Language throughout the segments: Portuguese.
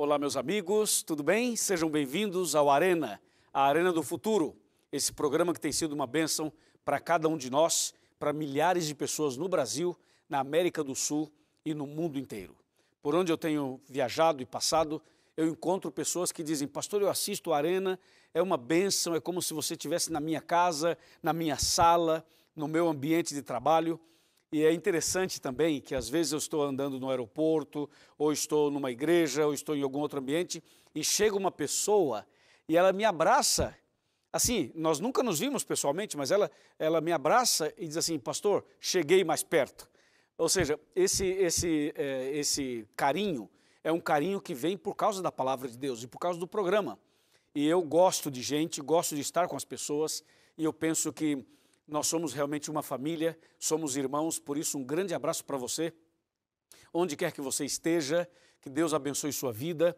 Olá, meus amigos, tudo bem? Sejam bem-vindos ao Arena, a Arena do Futuro, esse programa que tem sido uma bênção para cada um de nós, para milhares de pessoas no Brasil, na América do Sul e no mundo inteiro. Por onde eu tenho viajado e passado, eu encontro pessoas que dizem: pastor, eu assisto a Arena, é uma bênção, é como se você estivesse na minha casa, na minha sala, no meu ambiente de trabalho. E é interessante também que às vezes eu estou andando no aeroporto, ou estou numa igreja, ou estou em algum outro ambiente, e chega uma pessoa e ela me abraça. Assim, nós nunca nos vimos pessoalmente, mas ela me abraça e diz assim: pastor, cheguei mais perto. Ou seja, esse carinho é um carinho que vem por causa da palavra de Deus e por causa do programa. E eu gosto de gente, gosto de estar com as pessoas, e eu penso que nós somos realmente uma família, somos irmãos, por isso um grande abraço para você, onde quer que você esteja, que Deus abençoe sua vida.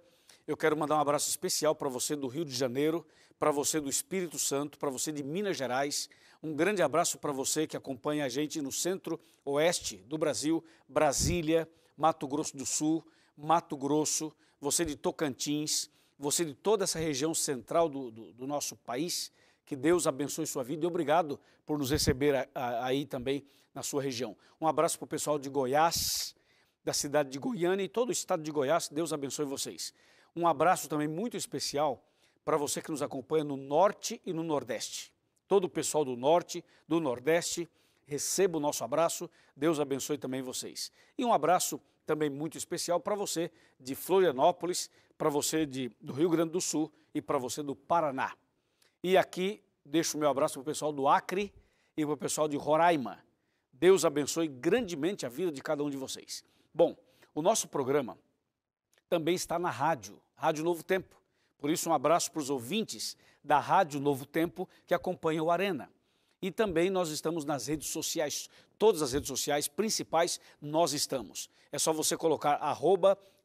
Eu quero mandar um abraço especial para você do Rio de Janeiro, para você do Espírito Santo, para você de Minas Gerais. Um grande abraço para você que acompanha a gente no centro-oeste do Brasil, Brasília, Mato Grosso do Sul, Mato Grosso, você de Tocantins, você de toda essa região central do nosso país. Que Deus abençoe sua vida e obrigado por nos receber aí também na sua região. Um abraço para o pessoal de Goiás, da cidade de Goiânia e todo o estado de Goiás. Deus abençoe vocês. Um abraço também muito especial para você que nos acompanha no Norte e no Nordeste. Todo o pessoal do Norte, do Nordeste, receba o nosso abraço. Deus abençoe também vocês. E um abraço também muito especial para você de Florianópolis, para você do Rio Grande do Sul e para você do Paraná. E aqui deixo o meu abraço para o pessoal do Acre e para o pessoal de Roraima. Deus abençoe grandemente a vida de cada um de vocês. Bom, o nosso programa também está na rádio, Rádio Novo Tempo. Por isso, um abraço para os ouvintes da Rádio Novo Tempo que acompanham o Arena. E também nós estamos nas redes sociais, todas as redes sociais principais nós estamos. É só você colocar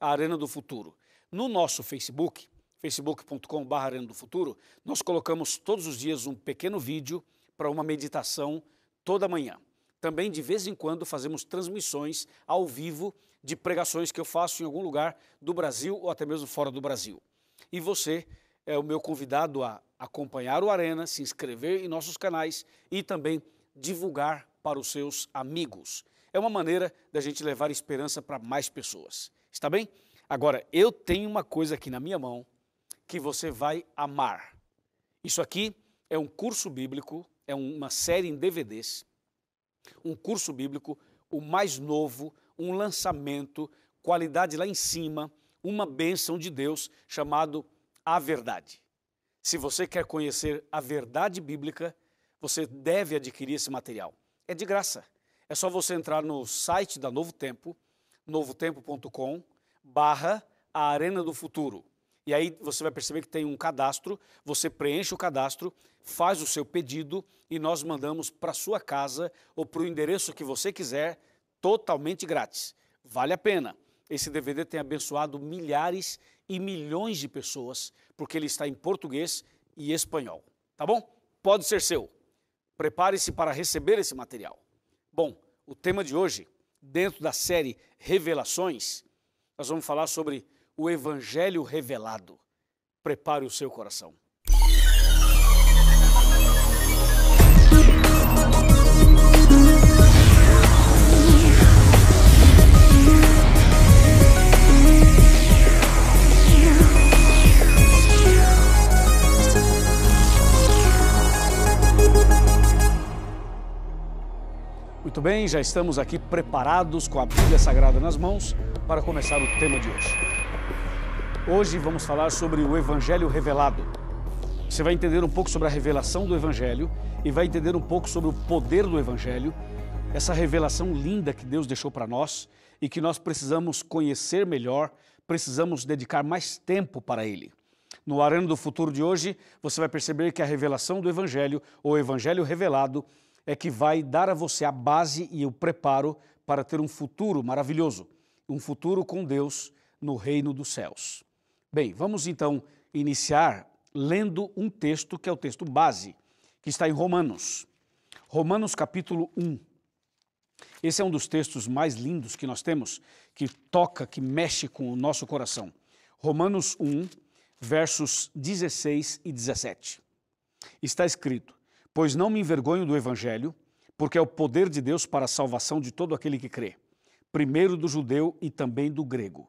@Arena do Futuro. No nosso Facebook, facebook.com/Arena do Futuro, nós colocamos todos os dias um pequeno vídeo para uma meditação toda manhã. Também, de vez em quando, fazemos transmissões ao vivo de pregações que eu faço em algum lugar do Brasil ou até mesmo fora do Brasil. E você é o meu convidado a acompanhar o Arena, se inscrever em nossos canais e também divulgar para os seus amigos. É uma maneira da gente levar esperança para mais pessoas. Está bem? Agora, eu tenho uma coisa aqui na minha mão que você vai amar. Isso aqui é um curso bíblico, é uma série em DVDs, um curso bíblico, o mais novo, um lançamento, qualidade lá em cima, uma bênção de Deus chamado A Verdade. Se você quer conhecer a verdade bíblica, você deve adquirir esse material. É de graça. É só você entrar no site da Novo Tempo, novotempo.com/Arena do Futuro. E aí você vai perceber que tem um cadastro, você preenche o cadastro, faz o seu pedido e nós mandamos para a sua casa ou para o endereço que você quiser, totalmente grátis. Vale a pena. Esse DVD tem abençoado milhares e milhões de pessoas, porque ele está em português e espanhol. Tá bom? Pode ser seu. Prepare-se para receber esse material. Bom, o tema de hoje, dentro da série Revelações, nós vamos falar sobre o Evangelho revelado. Prepare o seu coração. Muito bem, já estamos aqui preparados com a Bíblia Sagrada nas mãos para começar o tema de hoje. Hoje vamos falar sobre o Evangelho revelado. Você vai entender um pouco sobre a revelação do Evangelho e vai entender um pouco sobre o poder do Evangelho, essa revelação linda que Deus deixou para nós e que nós precisamos conhecer melhor, precisamos dedicar mais tempo para ele. No Arena do Futuro de hoje, você vai perceber que a revelação do Evangelho, ou Evangelho revelado, é que vai dar a você a base e o preparo para ter um futuro maravilhoso, um futuro com Deus no reino dos céus. Bem, vamos então iniciar lendo um texto que é o texto base, que está em Romanos. Romanos capítulo 1. Esse é um dos textos mais lindos que nós temos, que toca, que mexe com o nosso coração. Romanos 1, versos 16 e 17. Está escrito: pois não me envergonho do evangelho, porque é o poder de Deus para a salvação de todo aquele que crê, primeiro do judeu e também do grego,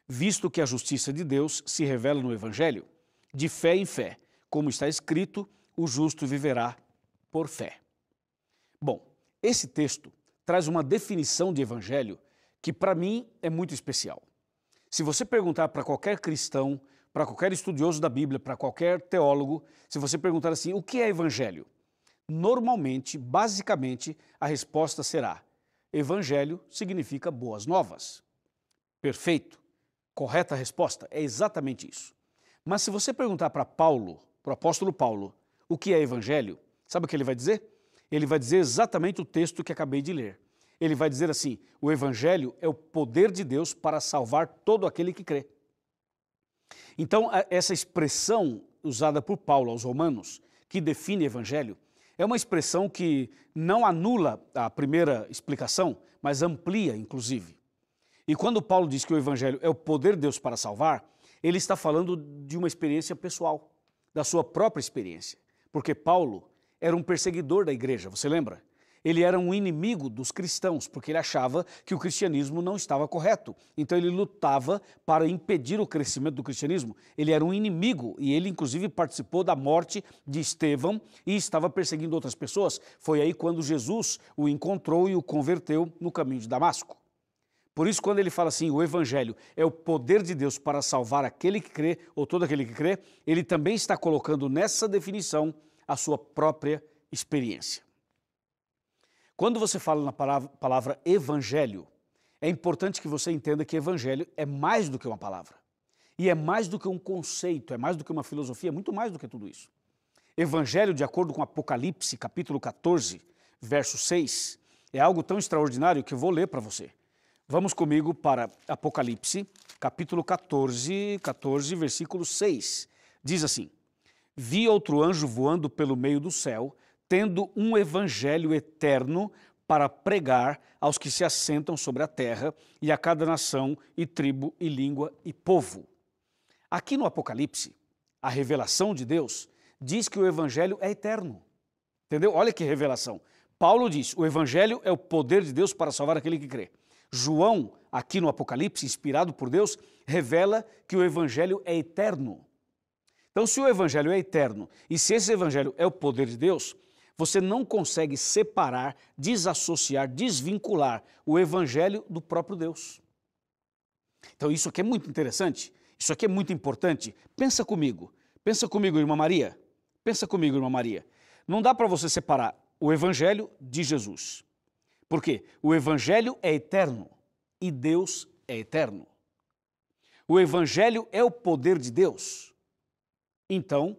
visto que a justiça de Deus se revela no evangelho, de fé em fé, como está escrito, o justo viverá por fé. Bom, esse texto traz uma definição de evangelho que para mim é muito especial. Se você perguntar para qualquer cristão, para qualquer estudioso da Bíblia, para qualquer teólogo, se você perguntar assim, o que é evangelho? Normalmente, basicamente, a resposta será: evangelho significa boas novas. Perfeito. Correta resposta, é exatamente isso. Mas se você perguntar para Paulo, para o apóstolo Paulo, o que é evangelho, sabe o que ele vai dizer? Ele vai dizer exatamente o texto que acabei de ler. Ele vai dizer assim: o evangelho é o poder de Deus para salvar todo aquele que crê. Então, essa expressão usada por Paulo aos Romanos, que define evangelho, é uma expressão que não anula a primeira explicação, mas amplia, inclusive. E quando Paulo diz que o evangelho é o poder de Deus para salvar, ele está falando de uma experiência pessoal, da sua própria experiência. Porque Paulo era um perseguidor da igreja, você lembra? Ele era um inimigo dos cristãos, porque ele achava que o cristianismo não estava correto. Então ele lutava para impedir o crescimento do cristianismo. Ele era um inimigo e ele inclusive participou da morte de Estevão e estava perseguindo outras pessoas. Foi aí quando Jesus o encontrou e o converteu no caminho de Damasco. Por isso, quando ele fala assim, o evangelho é o poder de Deus para salvar aquele que crê, ou todo aquele que crê, ele também está colocando nessa definição a sua própria experiência. Quando você fala na palavra evangelho, é importante que você entenda que evangelho é mais do que uma palavra. E é mais do que um conceito, é mais do que uma filosofia, muito mais do que tudo isso. Evangelho, de acordo com Apocalipse, capítulo 14, verso 6, é algo tão extraordinário que eu vou ler para você. Vamos comigo para Apocalipse, capítulo 14, versículo 6. Diz assim: vi outro anjo voando pelo meio do céu, tendo um evangelho eterno para pregar aos que se assentam sobre a terra e a cada nação e tribo e língua e povo. Aqui no Apocalipse, a revelação de Deus diz que o evangelho é eterno. Entendeu? Olha que revelação. Paulo diz, o evangelho é o poder de Deus para salvar aquele que crê. João, aqui no Apocalipse, inspirado por Deus, revela que o evangelho é eterno. Então, se o evangelho é eterno e se esse evangelho é o poder de Deus, você não consegue separar, desassociar, desvincular o evangelho do próprio Deus. Então, isso aqui é muito interessante, isso aqui é muito importante. Pensa comigo, irmã Maria. Pensa comigo, irmã Maria. Não dá para você separar o evangelho de Jesus. Por quê? O evangelho é eterno e Deus é eterno. O evangelho é o poder de Deus. Então,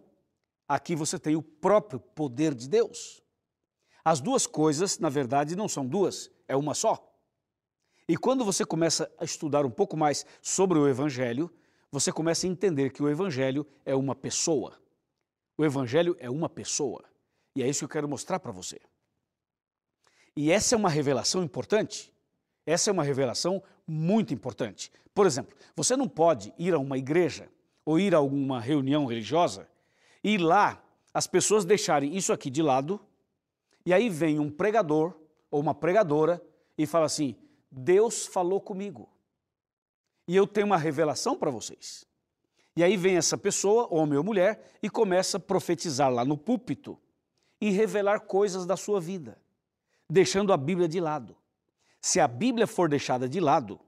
aqui você tem o próprio poder de Deus. As duas coisas, na verdade, não são duas, é uma só. E quando você começa a estudar um pouco mais sobre o evangelho, você começa a entender que o evangelho é uma pessoa. O evangelho é uma pessoa. E é isso que eu quero mostrar para você. E essa é uma revelação importante. Essa é uma revelação muito importante. Por exemplo, você não pode ir a uma igreja ou ir a alguma reunião religiosa e lá as pessoas deixarem isso aqui de lado e aí vem um pregador ou uma pregadora e fala assim, Deus falou comigo e eu tenho uma revelação para vocês. E aí vem essa pessoa, homem ou mulher, e começa a profetizar lá no púlpito e revelar coisas da sua vida, deixando a Bíblia de lado. Se a Bíblia for deixada de lado,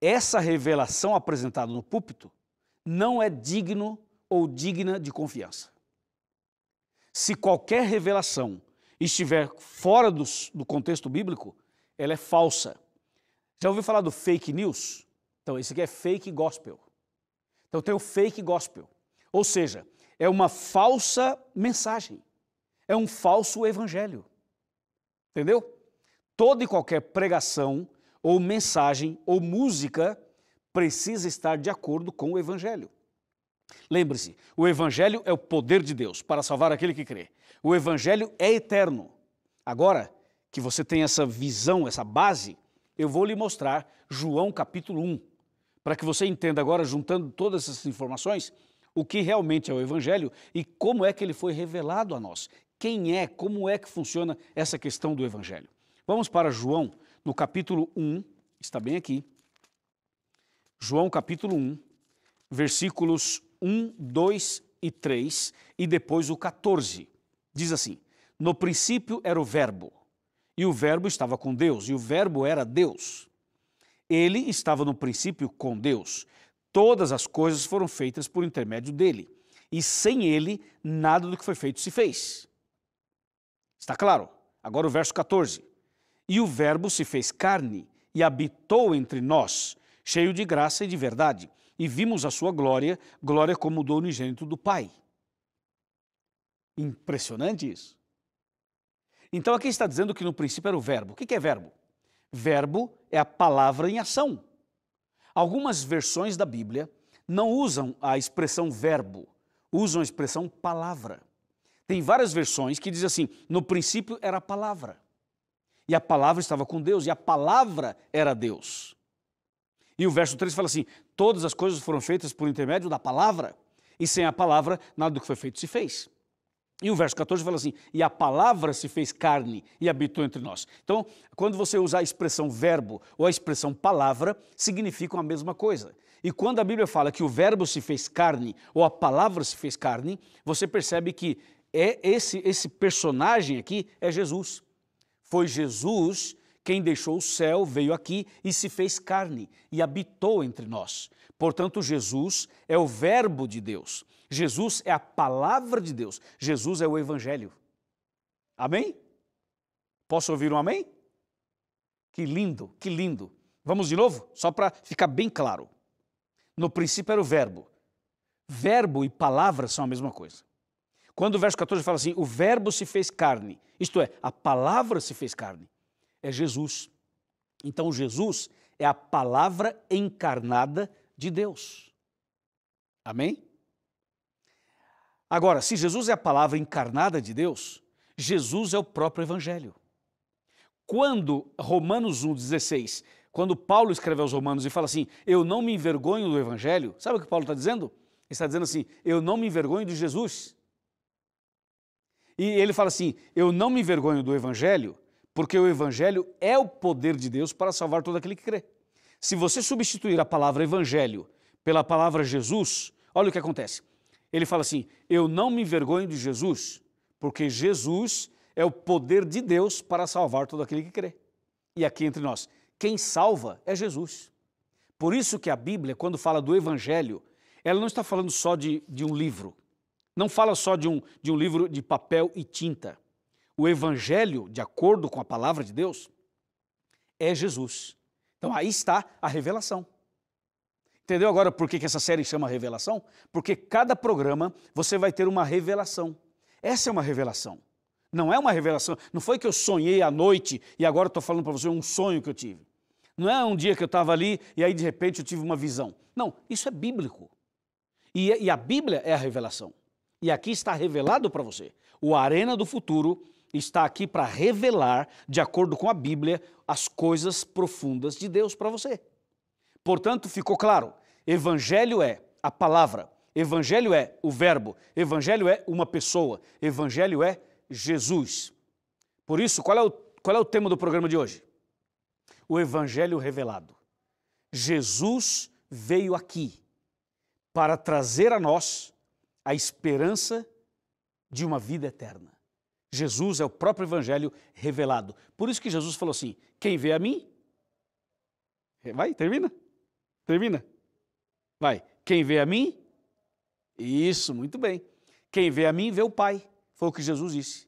essa revelação apresentada no púlpito não é digno ou digna de confiança. Se qualquer revelação estiver fora do contexto bíblico, ela é falsa. Já ouviu falar do fake news? Então, esse aqui é fake gospel. Então, tem o fake gospel. Ou seja, é uma falsa mensagem. É um falso evangelho. Entendeu? Toda e qualquer pregação, ou mensagem, ou música precisa estar de acordo com o evangelho. Lembre-se, o evangelho é o poder de Deus para salvar aquele que crê. O evangelho é eterno. Agora que você tem essa visão, essa base, eu vou lhe mostrar João capítulo 1. para que você entenda agora, juntando todas essas informações, o que realmente é o Evangelho e como é que ele foi revelado a nós. Quem é, como é que funciona essa questão do Evangelho. Vamos para João, no capítulo 1, está bem aqui. João capítulo 1, versículos 1, 2 e 3 e depois o 14. Diz assim: no princípio era o Verbo, e o Verbo estava com Deus, e o Verbo era Deus. Ele estava no princípio com Deus. Todas as coisas foram feitas por intermédio dele, e sem ele nada do que foi feito se fez. Está claro? Agora o verso 14. E o Verbo se fez carne e habitou entre nós, cheio de graça e de verdade, e vimos a sua glória, glória como do unigênito do Pai. Impressionante isso. Então aqui está dizendo que no princípio era o Verbo. O que é verbo? Verbo é a palavra em ação. Algumas versões da Bíblia não usam a expressão verbo, usam a expressão palavra. Tem várias versões que dizem assim, no princípio era a palavra. E a palavra estava com Deus, e a palavra era Deus. E o verso 3 fala assim, todas as coisas foram feitas por intermédio da palavra, e sem a palavra nada do que foi feito se fez. E o verso 14 fala assim, e a palavra se fez carne e habitou entre nós. Então, quando você usa a expressão verbo ou a expressão palavra, significam a mesma coisa. E quando a Bíblia fala que o verbo se fez carne ou a palavra se fez carne, você percebe que esse personagem aqui é Jesus. Foi Jesus quem deixou o céu, veio aqui e se fez carne e habitou entre nós. Portanto, Jesus é o verbo de Deus. Jesus é a palavra de Deus. Jesus é o Evangelho. Amém? Posso ouvir um amém? Que lindo, que lindo. Vamos de novo? Só para ficar bem claro. No princípio era o verbo. Verbo e palavra são a mesma coisa. Quando o verso 14 fala assim, o verbo se fez carne, isto é, a palavra se fez carne, é Jesus. Então Jesus é a palavra encarnada de Deus. Amém? Agora, se Jesus é a palavra encarnada de Deus, Jesus é o próprio Evangelho. Quando Romanos 1,16, quando Paulo escreve aos Romanos e fala assim, eu não me envergonho do Evangelho, sabe o que Paulo está dizendo? Ele está dizendo assim, eu não me envergonho de Jesus. E ele fala assim, eu não me envergonho do Evangelho, porque o Evangelho é o poder de Deus para salvar todo aquele que crê. Se você substituir a palavra Evangelho pela palavra Jesus, olha o que acontece. Ele fala assim, eu não me envergonho de Jesus, porque Jesus é o poder de Deus para salvar todo aquele que crê. E aqui entre nós, quem salva é Jesus. Por isso que a Bíblia, quando fala do Evangelho, ela não está falando só de um livro. Não fala só de um livro de papel e tinta. O Evangelho, de acordo com a palavra de Deus, é Jesus. Então aí está a revelação. Entendeu agora por que essa série chama Revelação? Porque cada programa você vai ter uma revelação. Essa é uma revelação. Não é uma revelação, não foi que eu sonhei à noite e agora estou falando para você um sonho que eu tive. Não é um dia que eu estava ali e aí de repente eu tive uma visão. Não, isso é bíblico. E a Bíblia é a revelação. E aqui está revelado para você. O Arena do Futuro está aqui para revelar, de acordo com a Bíblia, as coisas profundas de Deus para você. Portanto, ficou claro, Evangelho é a palavra, Evangelho é o verbo, Evangelho é uma pessoa, Evangelho é Jesus. Por isso, qual é o tema do programa de hoje? O Evangelho revelado. Jesus veio aqui para trazer a nós a esperança de uma vida eterna. Jesus é o próprio Evangelho revelado. Por isso que Jesus falou assim, quem vê a mim... Vai, termina. Termina. Vai. Quem vê a mim? Isso, muito bem. Quem vê a mim, vê o Pai. Foi o que Jesus disse.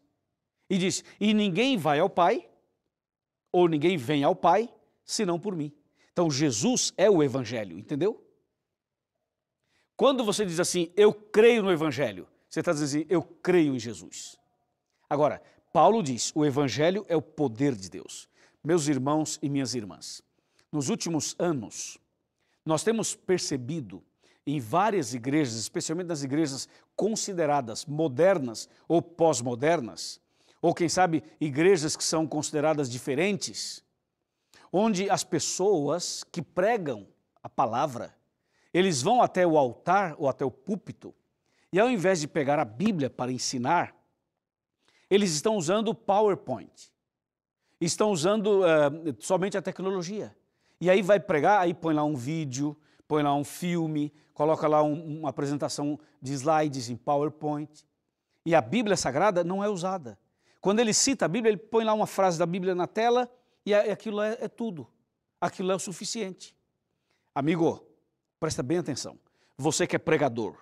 E disse, e ninguém vai ao Pai, ou ninguém vem ao Pai, senão por mim. Então, Jesus é o Evangelho, entendeu? Quando você diz assim, eu creio no Evangelho, você está dizendo assim, eu creio em Jesus. Agora, Paulo diz, o Evangelho é o poder de Deus. Meus irmãos e minhas irmãs, nos últimos anos, nós temos percebido em várias igrejas, especialmente nas igrejas consideradas modernas ou pós-modernas, ou quem sabe igrejas que são consideradas diferentes, onde as pessoas que pregam a palavra. Eles vão até o altar ou até o púlpito e ao invés de pegar a Bíblia para ensinar, eles estão usando o PowerPoint. Estão usando somente a tecnologia. E aí vai pregar, aí põe lá um vídeo, põe lá um filme, coloca lá uma apresentação de slides em PowerPoint. E a Bíblia Sagrada não é usada. Quando ele cita a Bíblia, ele põe lá uma frase da Bíblia na tela e aquilo é tudo. Aquilo é o suficiente. Amigo, presta bem atenção. Você que é pregador,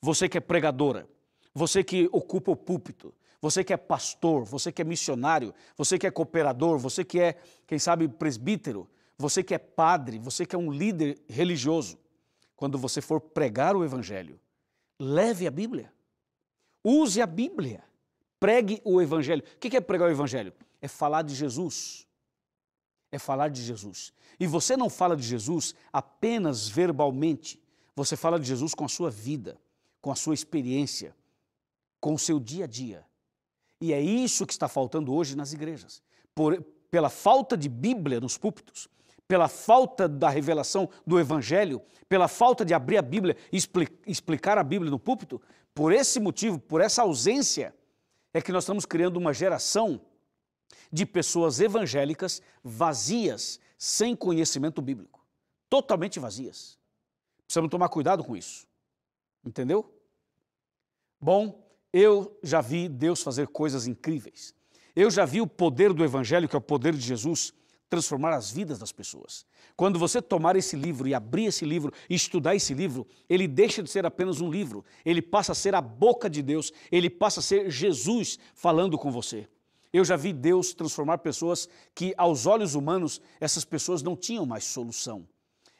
você que é pregadora, você que ocupa o púlpito, você que é pastor, você que é missionário, você que é cooperador, você que é, quem sabe, presbítero, você que é padre, você que é um líder religioso. Quando você for pregar o Evangelho, leve a Bíblia. Use a Bíblia. Pregue o Evangelho. O que é pregar o Evangelho? É falar de Jesus. É falar de Jesus. E você não fala de Jesus apenas verbalmente. Você fala de Jesus com a sua vida, com a sua experiência, com o seu dia a dia. E é isso que está faltando hoje nas igrejas. Pela falta de Bíblia nos púlpitos, pela falta da revelação do Evangelho, pela falta de abrir a Bíblia e explicar a Bíblia no púlpito, por esse motivo, por essa ausência, é que nós estamos criando uma geração de pessoas evangélicas vazias, sem conhecimento bíblico. Totalmente vazias. Precisamos tomar cuidado com isso. Entendeu? Bom, eu já vi Deus fazer coisas incríveis. Eu já vi o poder do Evangelho, que é o poder de Jesus, transformar as vidas das pessoas. Quando você tomar esse livro e abrir esse livro e estudar esse livro, ele deixa de ser apenas um livro, ele passa a ser a boca de Deus, ele passa a ser Jesus falando com você. Eu já vi Deus transformar pessoas que, aos olhos humanos, essas pessoas não tinham mais solução.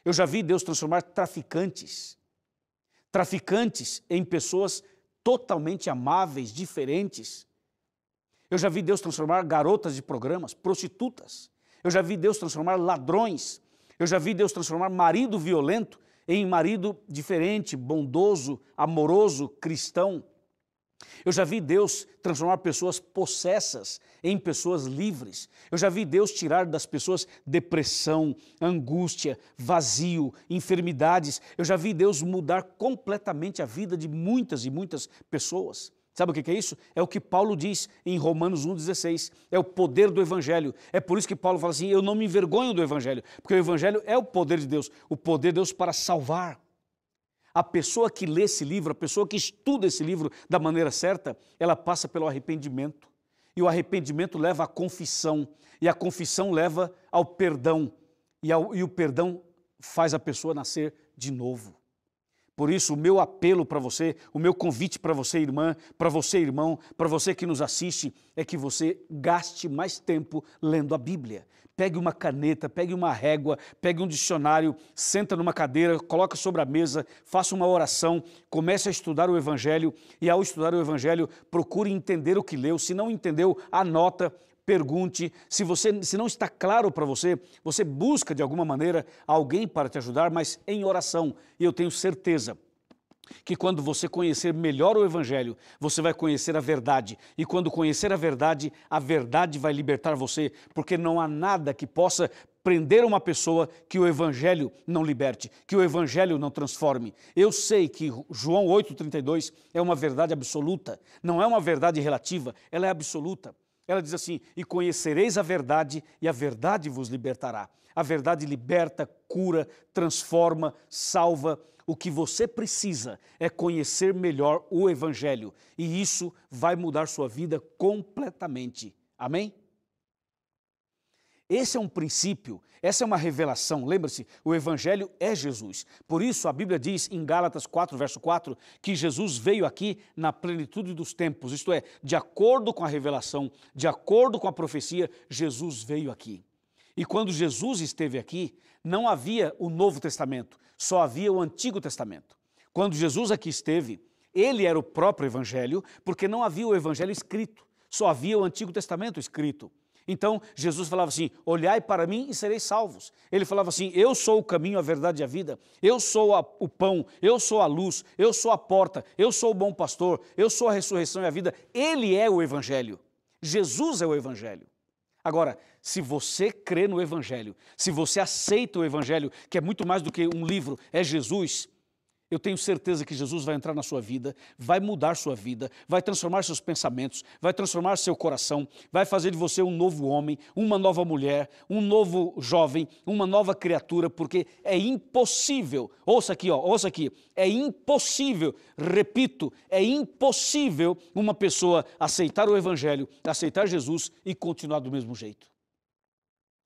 Eu já vi Deus transformar traficantes em pessoas totalmente amáveis, diferentes. Eu já vi Deus transformar garotas de programas, prostitutas. Eu já vi Deus transformar ladrões. Eu já vi Deus transformar marido violento em marido diferente, bondoso, amoroso, cristão. Eu já vi Deus transformar pessoas possessas em pessoas livres. Eu já vi Deus tirar das pessoas depressão, angústia, vazio, enfermidades. Eu já vi Deus mudar completamente a vida de muitas e muitas pessoas. Sabe o que é isso? É o que Paulo diz em Romanos 1,16. É o poder do Evangelho. É por isso que Paulo fala assim, eu não me envergonho do Evangelho, porque o Evangelho é o poder de Deus, o poder de Deus para salvar. A pessoa que lê esse livro, a pessoa que estuda esse livro da maneira certa, ela passa pelo arrependimento. E o arrependimento leva à confissão. E a confissão leva ao perdão. E o perdão faz a pessoa nascer de novo. Por isso, o meu apelo para você, o meu convite para você, irmã, para você, irmão, para você que nos assiste, é que você gaste mais tempo lendo a Bíblia. Pegue uma caneta, pegue uma régua, pegue um dicionário, senta numa cadeira, coloca sobre a mesa, faça uma oração, comece a estudar o Evangelho e ao estudar o Evangelho, procure entender o que leu. Se não entendeu, anota, pergunte. Se não está claro para você, você busca de alguma maneira alguém para te ajudar, mas em oração. E eu tenho certeza que quando você conhecer melhor o Evangelho, você vai conhecer a verdade. E quando conhecer a verdade vai libertar você, porque não há nada que possa prender uma pessoa que o Evangelho não liberte, que o Evangelho não transforme. Eu sei que João 8,32 é uma verdade absoluta, não é uma verdade relativa, ela é absoluta. Ela diz assim, e conhecereis a verdade e a verdade vos libertará. A verdade liberta, cura, transforma, salva. O que você precisa é conhecer melhor o Evangelho e isso vai mudar sua vida completamente. Amém? Esse é um princípio, essa é uma revelação. Lembre-se, o Evangelho é Jesus. Por isso a Bíblia diz em Gálatas 4, verso 4, que Jesus veio aqui na plenitude dos tempos. Isto é, de acordo com a revelação, de acordo com a profecia, Jesus veio aqui. E quando Jesus esteve aqui, não havia o Novo Testamento, só havia o Antigo Testamento. Quando Jesus aqui esteve, ele era o próprio Evangelho, porque não havia o Evangelho escrito, só havia o Antigo Testamento escrito. Então, Jesus falava assim, olhai para mim e sereis salvos. Ele falava assim, eu sou o caminho, a verdade e a vida, eu sou o pão, eu sou a luz, eu sou a porta, eu sou o bom pastor, eu sou a ressurreição e a vida. Ele é o Evangelho. Jesus é o Evangelho. Agora, se você crê no Evangelho, se você aceita o Evangelho, que é muito mais do que um livro, é Jesus, eu tenho certeza que Jesus vai entrar na sua vida, vai mudar sua vida, vai transformar seus pensamentos, vai transformar seu coração, vai fazer de você um novo homem, uma nova mulher, um novo jovem, uma nova criatura, porque é impossível, ouça aqui, ouça aqui, é impossível, repito, é impossível uma pessoa aceitar o Evangelho, aceitar Jesus e continuar do mesmo jeito.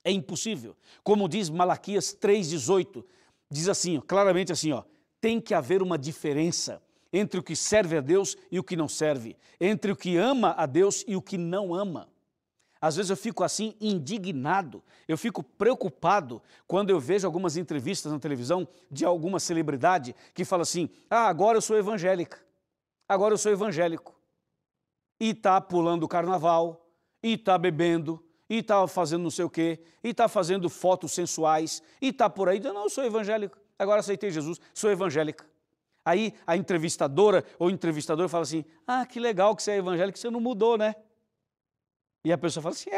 É impossível. Como diz Malaquias 3,18, diz assim, claramente assim, tem que haver uma diferença entre o que serve a Deus e o que não serve, entre o que ama a Deus e o que não ama. Às vezes eu fico assim indignado, eu fico preocupado quando eu vejo algumas entrevistas na televisão de alguma celebridade que fala assim, agora eu sou evangélica, agora eu sou evangélico. E está pulando o carnaval, e está bebendo, e está fazendo não sei o quê, e está fazendo fotos sensuais, e está por aí, não, eu sou evangélico. Agora aceitei Jesus, sou evangélica. Aí a entrevistadora ou entrevistador fala assim, que legal que você é evangélico, você não mudou, né? E a pessoa fala assim,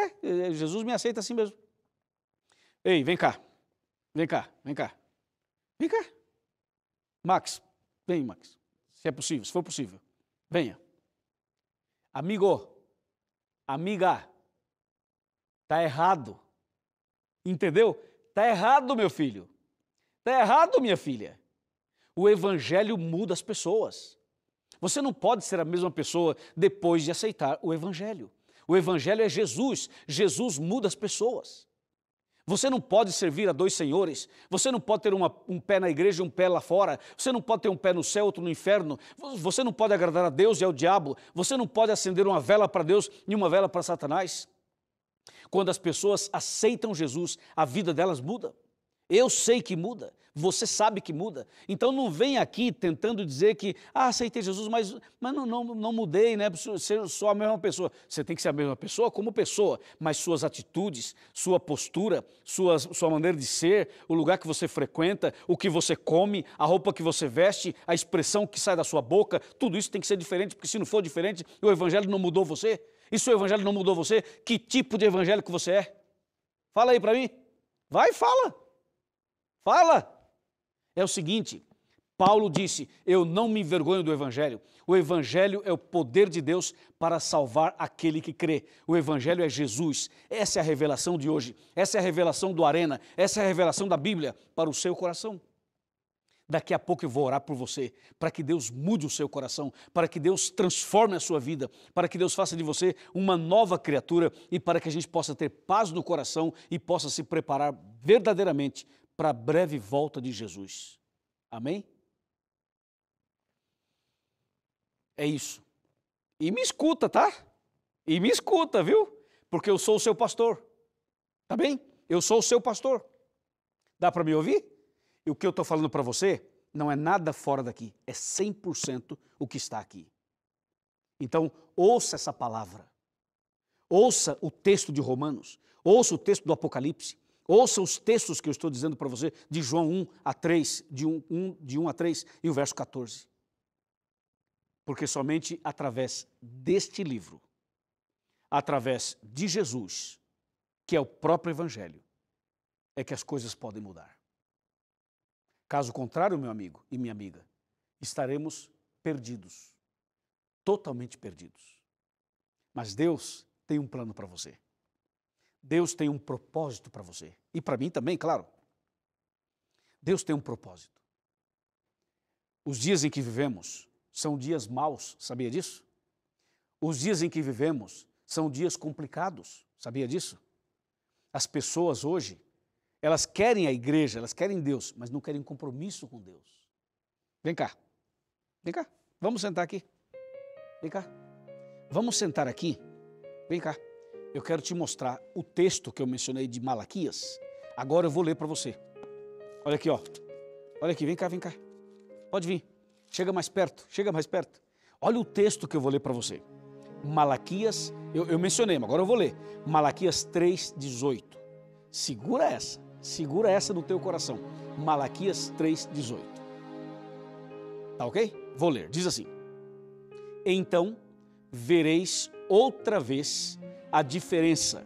Jesus me aceita assim mesmo. Ei, vem cá, vem cá, vem cá, vem cá. Max, vem Max, se é possível, se for possível, venha. Amigo, amiga, tá errado, entendeu? Tá errado, meu filho. Está errado, minha filha. O Evangelho muda as pessoas. Você não pode ser a mesma pessoa depois de aceitar o Evangelho. O Evangelho é Jesus. Jesus muda as pessoas. Você não pode servir a dois senhores. Você não pode ter um pé na igreja e um pé lá fora. Você não pode ter um pé no céu e outro no inferno. Você não pode agradar a Deus e ao diabo. Você não pode acender uma vela para Deus e uma vela para Satanás. Quando as pessoas aceitam Jesus, a vida delas muda. Eu sei que muda, você sabe que muda. Então não vem aqui tentando dizer que, aceitei Jesus, mas não mudei, né? Sou a mesma pessoa. Você tem que ser a mesma pessoa como pessoa, mas suas atitudes, sua postura, sua maneira de ser, o lugar que você frequenta, o que você come, a roupa que você veste, a expressão que sai da sua boca, tudo isso tem que ser diferente, porque se não for diferente, o Evangelho não mudou você. E se o Evangelho não mudou você, que tipo de Evangelho que você é? Fala aí para mim. Vai, fala. Fala! É o seguinte, Paulo disse, eu não me envergonho do Evangelho. O Evangelho é o poder de Deus para salvar aquele que crê. O Evangelho é Jesus. Essa é a revelação de hoje. Essa é a revelação do Arena. Essa é a revelação da Bíblia para o seu coração. Daqui a pouco eu vou orar por você, para que Deus mude o seu coração, para que Deus transforme a sua vida, para que Deus faça de você uma nova criatura e para que a gente possa ter paz no coração e possa se preparar verdadeiramente para a breve volta de Jesus. Amém? É isso. E me escuta, tá? E me escuta, viu? Porque eu sou o seu pastor. Tá bem? Eu sou o seu pastor. Dá para me ouvir? E o que eu estou falando para você não é nada fora daqui. É 100% o que está aqui. Então, ouça essa palavra. Ouça o texto de Romanos. Ouça o texto do Apocalipse. Ouça os textos que eu estou dizendo para você, de João 1 a 3, de 1 a 3 e o verso 14. Porque somente através deste livro, através de Jesus, que é o próprio Evangelho, é que as coisas podem mudar. Caso contrário, meu amigo e minha amiga, estaremos perdidos, totalmente perdidos. Mas Deus tem um plano para você. Deus tem um propósito para você. E para mim também, claro. Deus tem um propósito. Os dias em que vivemos são dias maus, sabia disso? Os dias em que vivemos são dias complicados, sabia disso? As pessoas hoje, elas querem a igreja, elas querem Deus, mas não querem compromisso com Deus. Vem cá, vamos sentar aqui. Vem cá, vamos sentar aqui. Vem cá. Eu quero te mostrar o texto que eu mencionei de Malaquias. Agora eu vou ler para você. Olha aqui, ó. Olha aqui, vem cá. Pode vir. Chega mais perto. Olha o texto que eu vou ler para você. Malaquias, eu mencionei, mas agora eu vou ler. Malaquias 3,18. Segura essa no teu coração. Malaquias 3,18. Tá ok? Vou ler. Diz assim: Então vereis outra vez a diferença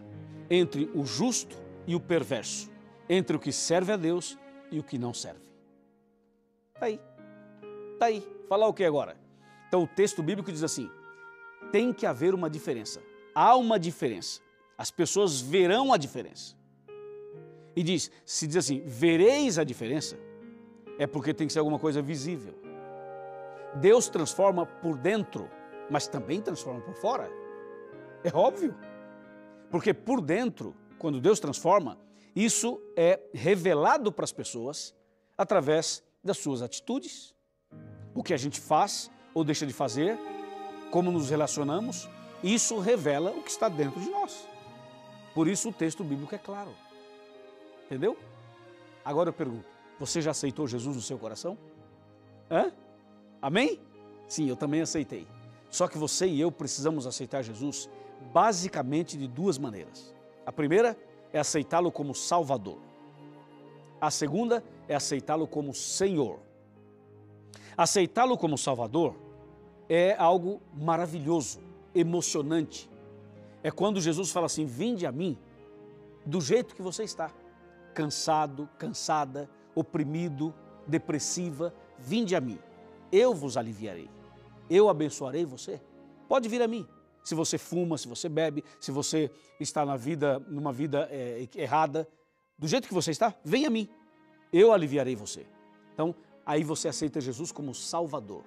entre o justo e o perverso, entre o que serve a Deus e o que não serve. Está aí. Está aí. Falar o que agora? Então o texto bíblico diz assim, tem que haver uma diferença. Há uma diferença. As pessoas verão a diferença. E se diz assim, vereis a diferença, é porque tem que ser alguma coisa visível. Deus transforma por dentro, mas também transforma por fora. É óbvio. Porque por dentro, quando Deus transforma, isso é revelado para as pessoas através das suas atitudes, o que a gente faz ou deixa de fazer, como nos relacionamos, isso revela o que está dentro de nós. Por isso o texto bíblico é claro. Entendeu? Agora eu pergunto, você já aceitou Jesus no seu coração? Hã? Amém? Sim, eu também aceitei. Só que você e eu precisamos aceitar Jesus basicamente de duas maneiras. A primeira é aceitá-lo como Salvador. A segunda é aceitá-lo como Senhor. Aceitá-lo como Salvador é algo maravilhoso, emocionante. É quando Jesus fala assim, vinde a mim do jeito que você está. Cansado, cansada, oprimido, depressiva, vinde a mim. Eu vos aliviarei. Eu abençoarei você. Pode vir a mim. Se você fuma, se você bebe, se você está numa vida errada, do jeito que você está, vem a mim. Eu aliviarei você. Então, aí você aceita Jesus como Salvador.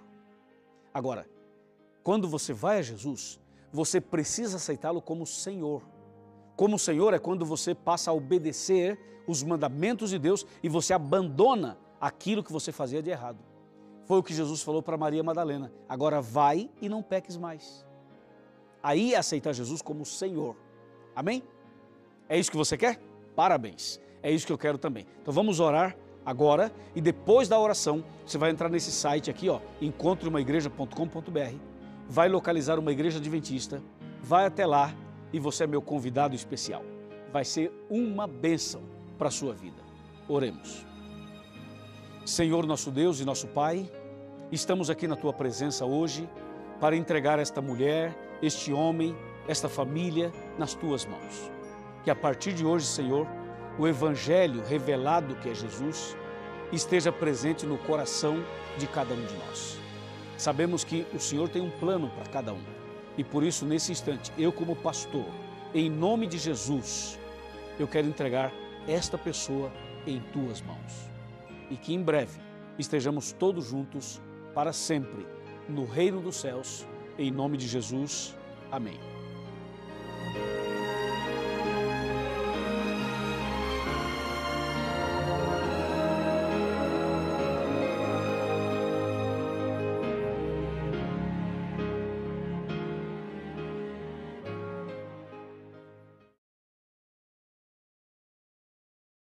Agora, quando você vai a Jesus, você precisa aceitá-lo como Senhor. Como Senhor é quando você passa a obedecer os mandamentos de Deus e você abandona aquilo que você fazia de errado. Foi o que Jesus falou para Maria Madalena. Agora vai e não peques mais. Aí é aceitar Jesus como Senhor. Amém? É isso que você quer? Parabéns. É isso que eu quero também. Então vamos orar agora e depois da oração você vai entrar nesse site aqui, ó, encontreumaigreja.com.br, vai localizar uma igreja adventista, vai até lá e você é meu convidado especial. Vai ser uma bênção para a sua vida. Oremos. Senhor nosso Deus e nosso Pai, estamos aqui na Tua presença hoje para entregar esta mulher, este homem, esta família nas Tuas mãos. Que a partir de hoje, Senhor, o Evangelho revelado que é Jesus esteja presente no coração de cada um de nós. Sabemos que o Senhor tem um plano para cada um e por isso, nesse instante, eu como pastor, em nome de Jesus, eu quero entregar esta pessoa em Tuas mãos. E que em breve estejamos todos juntos para sempre no reino dos céus, em nome de Jesus. Amém.